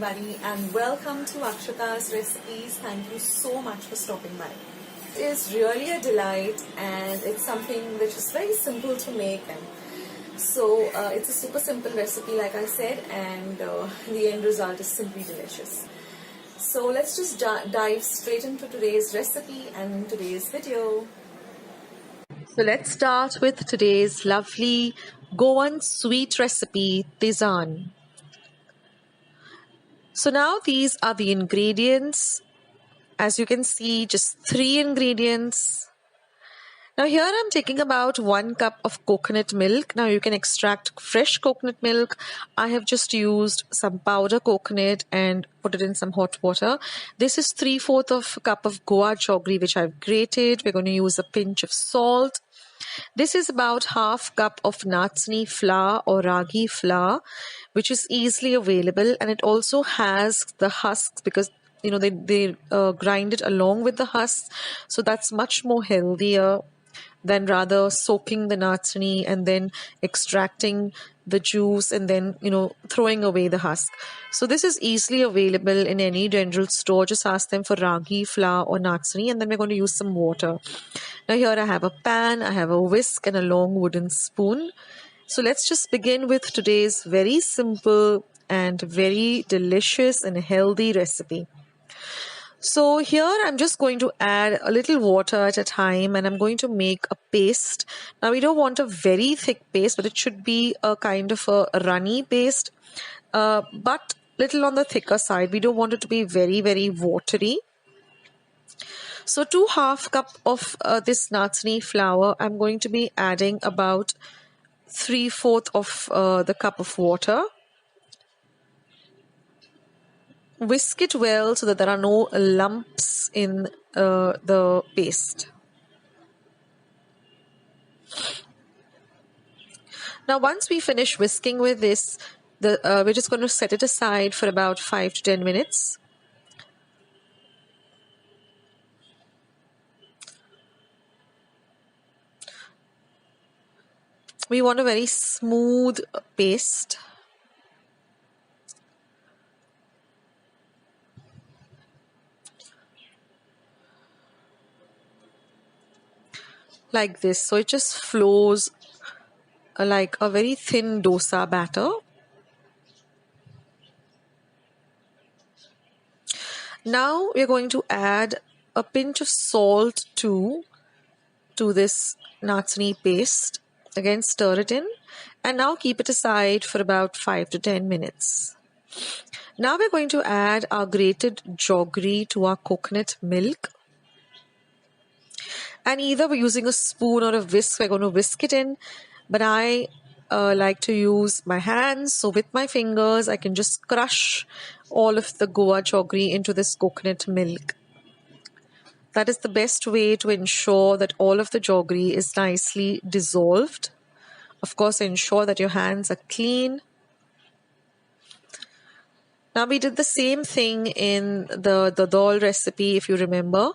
everybody and welcome to Akshata's Recipes. Thank you so much for stopping by. It is really a delight and it's something which is very simple to make. So it's a super simple recipe like I said, and the end result is simply delicious. So let's just dive straight into today's recipe and today's video. So let's start with today's lovely Goan sweet recipe, Tizaan. So now these are the ingredients. As you can see, just 3 ingredients. Now here I'm taking about 1 cup of coconut milk. Now you can extract fresh coconut milk. I have just used some powder coconut and put it in some hot water. This is 3/4 of a cup of Goan Jaggery which I've grated. We're going to use a pinch of salt. This is about 1/2 cup of nachni flour or ragi flour, which is easily available, and it also has the husks because they grind it along with the husks, so that's much more healthier than rather soaking the nachni and then extracting the juice and then throwing away the husk. So this is easily available in any general store. Just ask them for ragi flour or nachni, and then we're going to use some water. Now here I have a pan, I have a whisk and a long wooden spoon. So let's just begin with today's very simple and very delicious and healthy recipe. So here I'm just going to add a little water at a time, and I'm going to make a paste. Now we don't want a very thick paste, but it should be a kind of a runny paste, but little on the thicker side. We don't want it to be very, very watery. So to 1/2 cup of this nachni flour, I'm going to be adding about 3/4 of the cup of water. Whisk it well so that there are no lumps in the paste. Now once we finish whisking with this, we're just going to set it aside for about 5 to 10 minutes. We want a very smooth paste. Like this, so it just flows like a very thin dosa batter. Now we're going to add a pinch of salt to this nachni paste. Again, stir it in, and now keep it aside for about 5 to 10 minutes. Now we're going to add our grated jaggery to our coconut milk. And either we're using a spoon or a whisk, we're going to whisk it in. But I like to use my hands. So with my fingers, I can just crush all of the Goan jaggery into this coconut milk. That is the best way to ensure that all of the jaggery is nicely dissolved. Of course, ensure that your hands are clean. Now we did the same thing in the dal recipe, if you remember.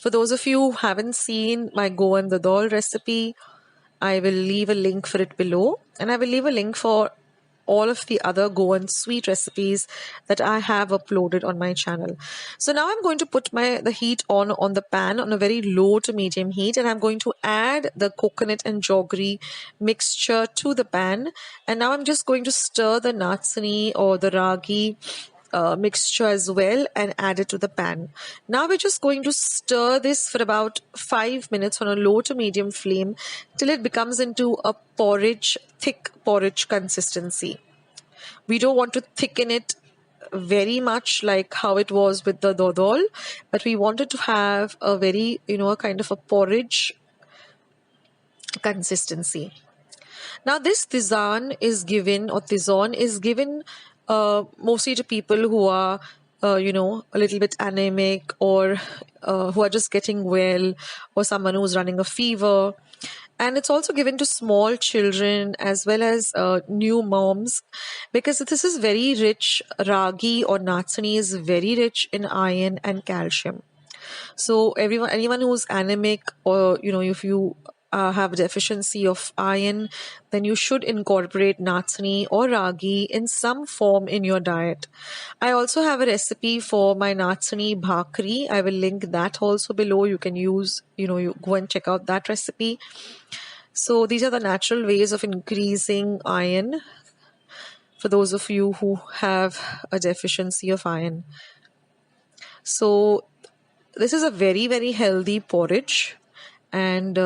For those of you who haven't seen my Goan dal recipe, I will leave a link for it below, and I will leave a link for all of the other Goan sweet recipes that I have uploaded on my channel. So now I'm going to put the heat on the pan on a very low to medium heat, and I'm going to add the coconut and jaggery mixture to the pan. And now I'm just going to stir the nachni or the ragi mixture as well and add it to the pan. Now we're just going to stir this for about 5 minutes on a low to medium flame till it becomes into a thick porridge consistency. We don't want to thicken it very much like how it was with the dal, but we wanted to have a very, a kind of a porridge consistency. Now this Tizaan is given mostly to people who are a little bit anemic, or who are just getting well, or someone who's running a fever. And it's also given to small children as well as new moms, because this is very rich. Ragi or nachni is very rich in iron and calcium. So anyone who's anemic, or if you have a deficiency of iron, then you should incorporate nachni or ragi in some form in your diet. I also have a recipe for my nachni bhakri. I will link that also below. You can use, you go and check out that recipe. So these are the natural ways of increasing iron for those of you who have a deficiency of iron. So this is a very, very healthy porridge, and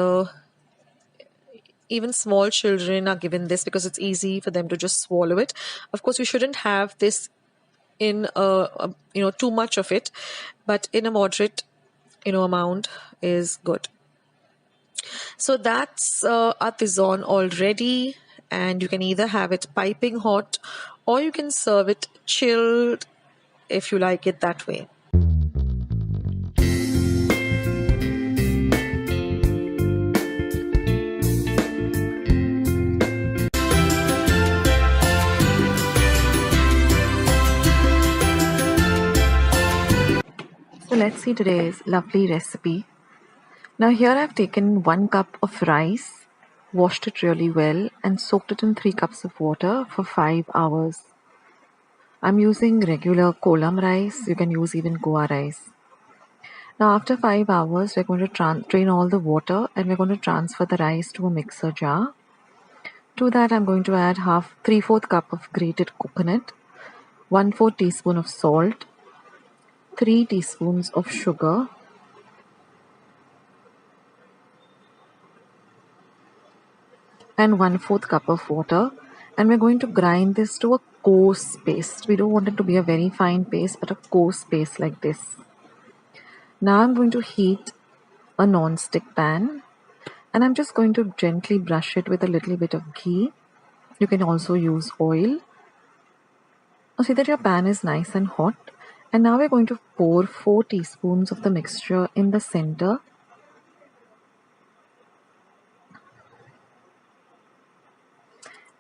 even small children are given this because it's easy for them to just swallow it. Of course, you shouldn't have this in too much of it, but in a moderate amount is good. So that's our Tizaan already, and you can either have it piping hot or you can serve it chilled if you like it that way. So let's see today's lovely recipe. Now here I've taken 1 cup of rice, washed it really well and soaked it in 3 cups of water for 5 hours. I'm using regular kolam rice. You can use even Goa rice. Now after 5 hours, we're going to drain all the water and we're going to transfer the rice to a mixer jar. To that I'm going to add 3/4 cup of grated coconut, 1/4 teaspoon of salt, 3 teaspoons of sugar, and 1/4 cup of water, and we're going to grind this to a coarse paste. We don't want it to be a very fine paste, but a coarse paste like this. Now I'm going to heat a non-stick pan, and I'm just going to gently brush it with a little bit of ghee. You can also use oil. Now see that your pan is nice and hot. And now we're going to pour 4 teaspoons of the mixture in the center.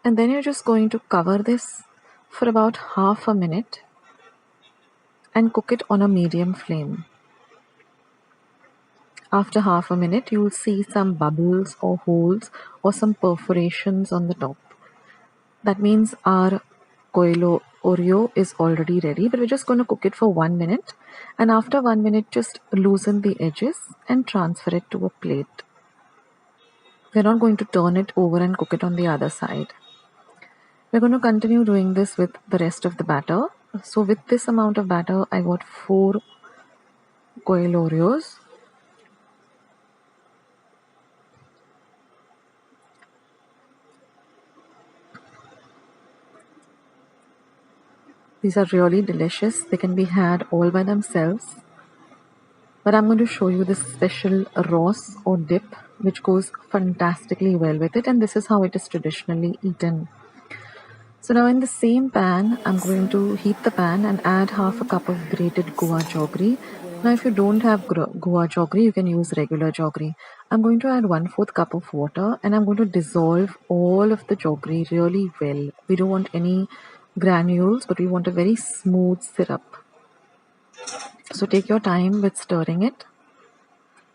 And then you're just going to cover this for about half a minute and cook it on a medium flame. After half a minute, you will see some bubbles or holes or some perforations on the top. That means our Koiloreo is already ready, but we're just going to cook it for 1 minute, and after 1 minute just loosen the edges and transfer it to a plate. We're not going to turn it over and cook it on the other side. We're going to continue doing this with the rest of the batter. So with this amount of batter, I got 4 Koiloreos. These are really delicious. They can be had all by themselves. But I'm going to show you this special ross or dip which goes fantastically well with it, and this is how it is traditionally eaten. So now in the same pan, I'm going to heat the pan and add half a cup of grated Goan Jaggery. Now if you don't have Goan Jaggery, you can use regular jaggery. I'm going to add 1/4 cup of water, and I'm going to dissolve all of the jaggery really well. We don't want any granules, but we want a very smooth syrup. So take your time with stirring it.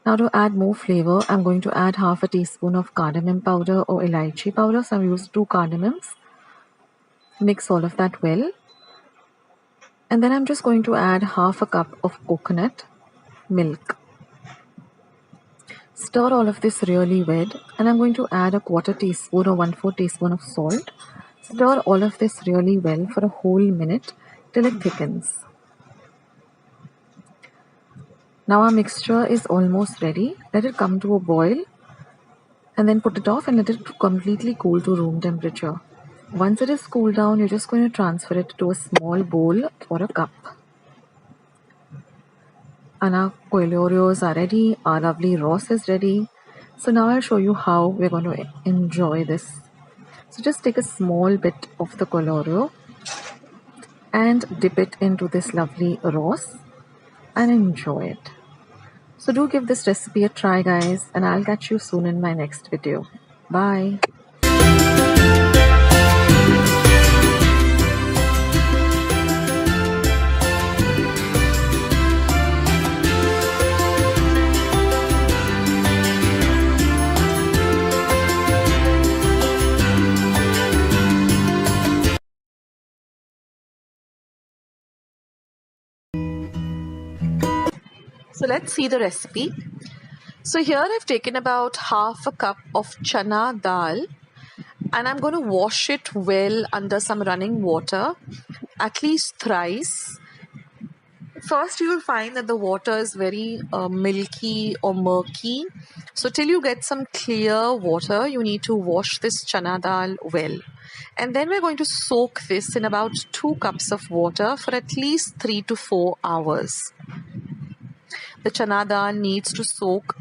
Now to add more flavor, I'm going to add half a teaspoon of cardamom powder or elaichi powder. So I've used 2 cardamoms. Mix all of that well. And then I'm just going to add half a cup of coconut milk. Stir all of this really well, and I'm going to add a 1/4 teaspoon or 1/4 teaspoon of salt. Stir all of this really well for a whole minute till it thickens. Now our mixture is almost ready. Let it come to a boil and then put it off and let it completely cool to room temperature. Once it is cooled down, you're just going to transfer it to a small bowl or a cup. And our Koiloreos are ready. Our lovely ross is ready. So now I'll show you how we're going to enjoy this. So just take a small bit of the Koiloreo and dip it into this lovely ross and enjoy it. So do give this recipe a try, guys, and I'll catch you soon in my next video. Bye. So let's see the recipe. So here I've taken about half a cup of chana dal, and I'm going to wash it well under some running water, at least thrice. First, you will find that the water is very milky or murky. So till you get some clear water, you need to wash this chana dal well. And then we're going to soak this in about 2 cups of water for at least 3 to 4 hours. The chana dal needs to soak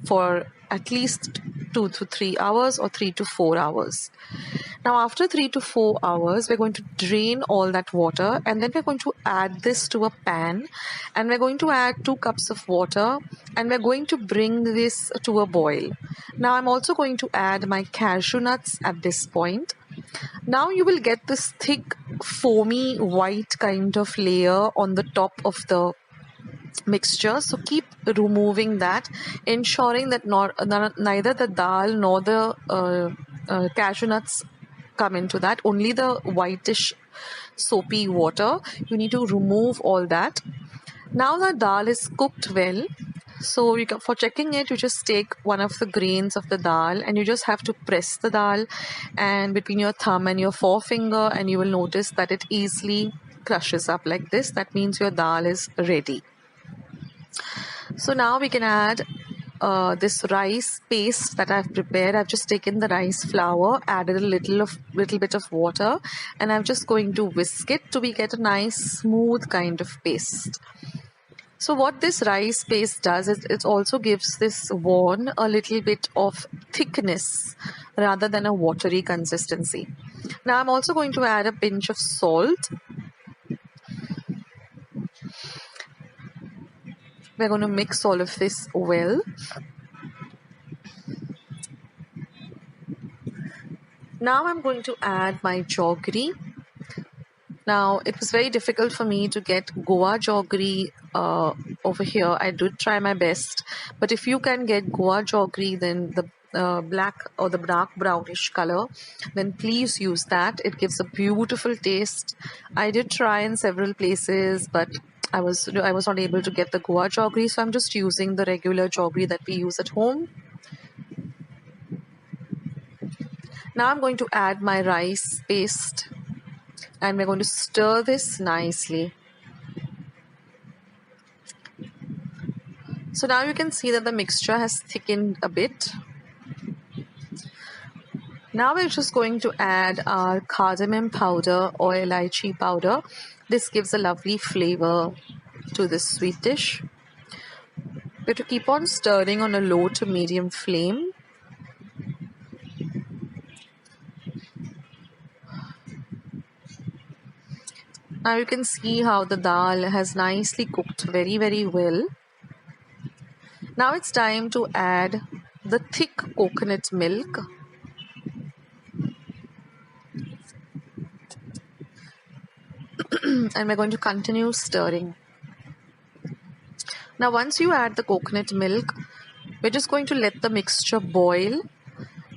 for at least 2 to 3 hours or 3 to 4 hours. Now after 3 to 4 hours, we're going to drain all that water, and then we're going to add this to a pan, and we're going to add 2 cups of water, and we're going to bring this to a boil. Now I'm also going to add my cashew nuts at this point. Now you will get this thick, foamy, white kind of layer on the top of the mixture. So keep removing that, ensuring that neither the dal nor the cashew nuts come into that, only the whitish soapy water. You need to remove all that. Now the dal is cooked well. So for checking it, you just take one of the grains of the dal and you just have to press the dal and between your thumb and your forefinger, and you will notice that it easily crushes up like this. That means your dal is ready. So now we can add this rice paste that I've prepared. I've just taken the rice flour, added a little bit of water, and I'm just going to whisk it till we get a nice smooth kind of paste. So what this rice paste does is it also gives this Vonn a little bit of thickness rather than a watery consistency. Now I'm also going to add a pinch of salt. We're going to mix all of this well. Now I'm going to add my jaggery. Now it was very difficult for me to get Goan Jaggery over here. I did try my best, but if you can get Goan Jaggery, then the black or the dark brownish color, then please use that. It gives a beautiful taste. I did try in several places, but I was not able to get the Goan Jaggery, so I'm just using the regular jaggery that we use at home. Now I'm going to add my rice paste, and we're going to stir this nicely. So now you can see that the mixture has thickened a bit. Now we're just going to add our cardamom powder or elaichi powder. This gives a lovely flavor to this sweet dish. We have to keep on stirring on a low to medium flame. Now you can see how the dal has nicely cooked very, very well. Now it's time to add the thick coconut milk. And we're going to continue stirring. Now once you add the coconut milk, we're just going to let the mixture boil.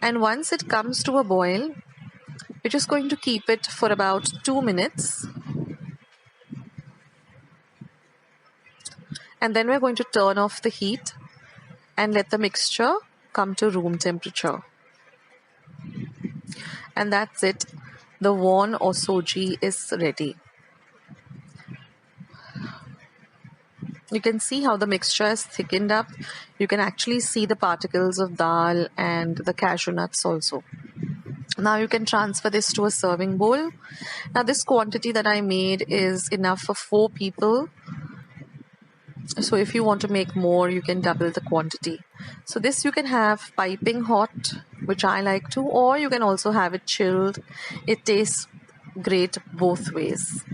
And once it comes to a boil, we're just going to keep it for about 2 minutes. And then we're going to turn off the heat and let the mixture come to room temperature. And that's it. The Vonn or soji is ready. You can see how the mixture has thickened up. You can actually see the particles of dal and the cashew nuts also. Now you can transfer this to a serving bowl. Now this quantity that I made is enough for 4 people. So if you want to make more, you can double the quantity. So this you can have piping hot, which I like to, or you can also have it chilled. It tastes great both ways.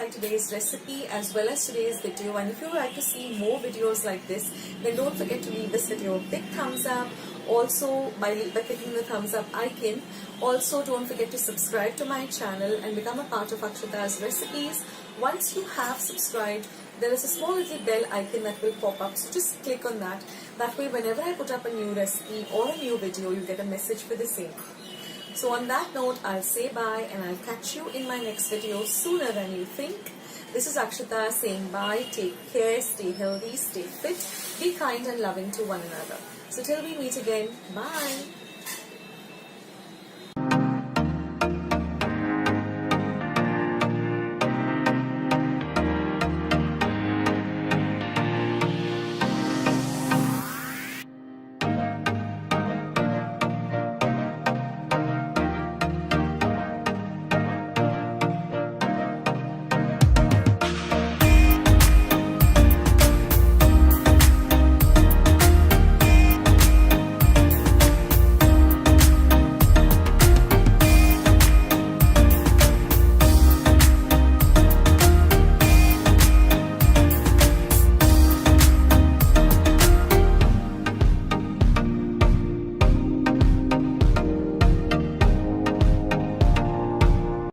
Today's recipe as well as today's video, and if you would like to see more videos like this, then don't forget to leave this video a big thumbs up, also by clicking the thumbs up icon. Also don't forget to subscribe to my channel and become a part of Akshata's recipes. Once you have subscribed, there is a small little bell icon that will pop up, so just click on that. That way whenever I put up a new recipe or a new video, you get a message for the same. So on that note, I'll say bye and I'll catch you in my next video sooner than you think. This is Akshata saying bye, take care, stay healthy, stay fit, be kind and loving to one another. So till we meet again, bye.